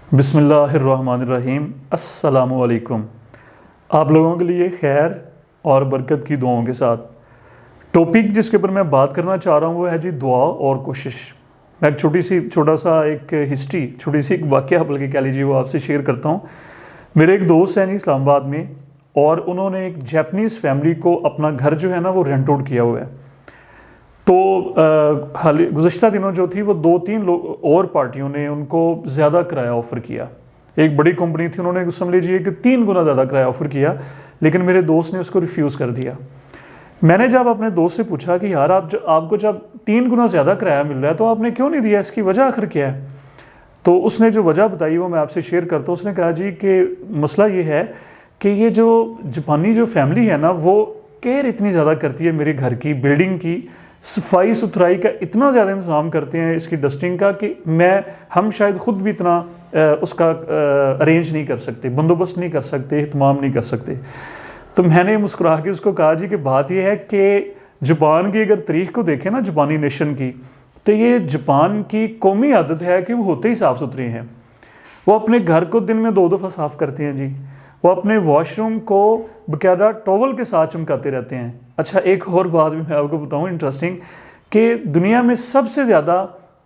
बिस्मिल्लाहिर्रहमानिर्रहीम। अस्सलामुअलैकुम। आप लोगों के लिए खैर और बरकत की दुआओं के साथ टॉपिक जिसके ऊपर मैं बात करना चाह रहा हूँ वो है जी दुआ और कोशिश। मैं एक छोटा सा एक हिस्ट्री, छोटी सी एक वाक़या बल्कि कह लीजिए वो आपसे शेयर करता हूँ। मेरे एक दोस्त हैं जी इस्लामाबाद में, और उन्होंने एक जैपनीज़ फैमिली को अपना घर जो है ना वो रेंट आउट किया हुआ है। तो हाल गुज़श्ता दिनों जो थी वो 2-3 लोग और पार्टियों ने उनको ज़्यादा किराया ऑफ़र किया। एक बड़ी कंपनी थी, उन्होंने समझ लीजिए कि 3 गुना ज़्यादा किराया ऑफ़र किया, लेकिन मेरे दोस्त ने उसको रिफ्यूज़ कर दिया। मैंने जब अपने दोस्त से पूछा कि यार आपको जब 3 गुना ज़्यादा किराया मिल रहा है तो आपने क्यों नहीं दिया, इसकी वजह आखिर क्या है? तो उसने जो वजह बताई वो मैं आपसे शेयर करता हूँ। उसने कहा जी कि मसला ये है कि ये जो जापानी जो फैमिली है ना वो केयर इतनी ज़्यादा करती है मेरे घर की, बिल्डिंग की सफाई सुथराई का इतना ज़्यादा इंतज़ाम करते हैं, इसकी डस्टिंग का, कि हम शायद ख़ुद भी इतना उसका अरेंज नहीं कर सकते, बंदोबस्त नहीं कर सकते, इत्माम नहीं कर सकते। तो मैंने मुस्कुरा के उसको कहा जी कि बात यह है कि जापान की अगर तारीख को देखें ना, जापानी नेशन की, तो ये जापान की कौमी आदत है कि वो होते ही साफ़ सुथरे हैं। वो अपने घर को दिन में 2 दफ़ा साफ़ करते हैं जी। वो अपने वॉशरूम को बाकायदा टॉवल के साथ चमकाते रहते हैं। अच्छा, एक और बात भी मैं आपको बताऊं इंटरेस्टिंग, कि दुनिया में सबसे ज़्यादा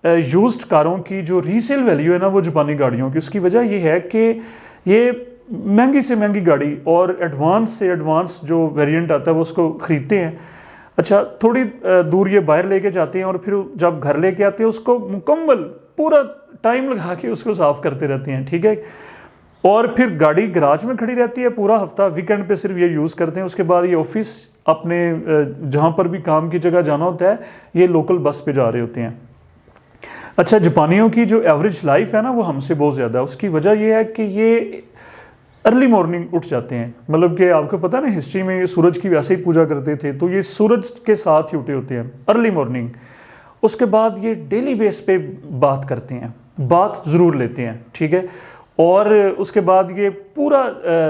यूज्ड कारों की जो रीसेल वैल्यू है ना वो जापानी गाड़ियों की। उसकी वजह ये है कि ये महंगी से महंगी गाड़ी और एडवांस से एडवांस जो वेरिएंट आता है वो उसको ख़रीदते हैं। अच्छा, थोड़ी दूर ये बाहर लेके जाते हैं और फिर जब घर लेके आते हैं उसको मुकम्मल पूरा टाइम लगा के उसको साफ़ करते रहते हैं, ठीक है। और फिर गाड़ी गराज में खड़ी रहती है पूरा हफ्ता, वीकेंड पे सिर्फ ये यूज़ करते हैं। उसके बाद ये ऑफिस अपने जहाँ पर भी काम की जगह जाना होता है ये लोकल बस पे जा रहे होते हैं। अच्छा, जापानियों की जो एवरेज लाइफ है ना वो हमसे बहुत ज़्यादा है। उसकी वजह ये है कि ये अर्ली मॉर्निंग उठ जाते हैं। मतलब कि आपको पता ना हिस्ट्री में ये सूरज की वैसे ही पूजा करते थे, तो ये सूरज के साथ ही उठे होते हैं अर्ली मॉर्निंग। उसके बाद ये डेली बेस पे बात करते हैं, बात ज़रूर लेते हैं, ठीक है। और उसके बाद ये पूरा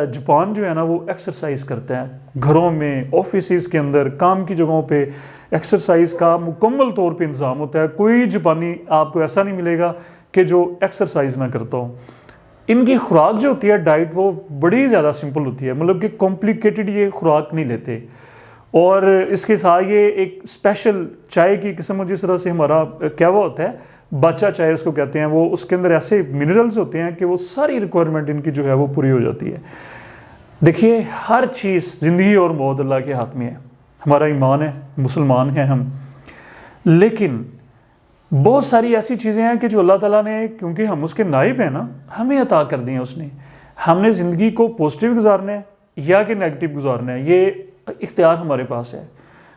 जापान जो है ना वो एक्सरसाइज करता है। घरों में, ऑफिस के अंदर, काम की जगहों पे एक्सरसाइज का मुकम्मल तौर पे इंतज़ाम होता है। कोई जापानी आपको ऐसा नहीं मिलेगा कि जो एक्सरसाइज ना करता हो। इनकी खुराक जो होती है, डाइट, वो बड़ी ज़्यादा सिंपल होती है, मतलब कि कॉम्प्लिकेटेड ये खुराक नहीं लेते। और इसके साथ ये एक स्पेशल चाय की किस्म, जिस तरह से हमारा क्या हुआ होता है बाचा चाय उसको कहते हैं, वो उसके अंदर ऐसे मिनरल्स होते हैं कि वो सारी रिक्वायरमेंट इनकी जो है वो पूरी हो जाती है। देखिए, हर चीज़ ज़िंदगी और मौत अल्लाह के हाथ में है। हमारा ईमान है, मुसलमान हैं हम, लेकिन बहुत सारी ऐसी चीज़ें हैं कि जो अल्लाह ताला ने, क्योंकि हम उसके नाइब हैं ना, हमें अता कर दी हैं उसने। हमने ज़िंदगी को पॉजिटिव गुजारना है या कि नेगेटिव गुजारना है, ये इख्तियार हमारे पास है।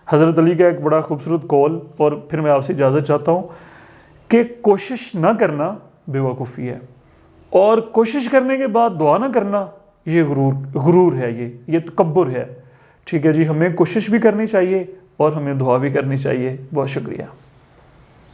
हज़रत अली का एक बड़ा खूबसूरत कौल, और फिर मैं आपसे इजाज़त चाहता हूँ कि कोशिश ना करना बेवकूफ़ी है, और कोशिश करने के बाद दुआ ना करना ये गुरूर है, ये तकब्बुर है, ठीक है जी। हमें कोशिश भी करनी चाहिए और हमें दुआ भी करनी चाहिए। बहुत शुक्रिया।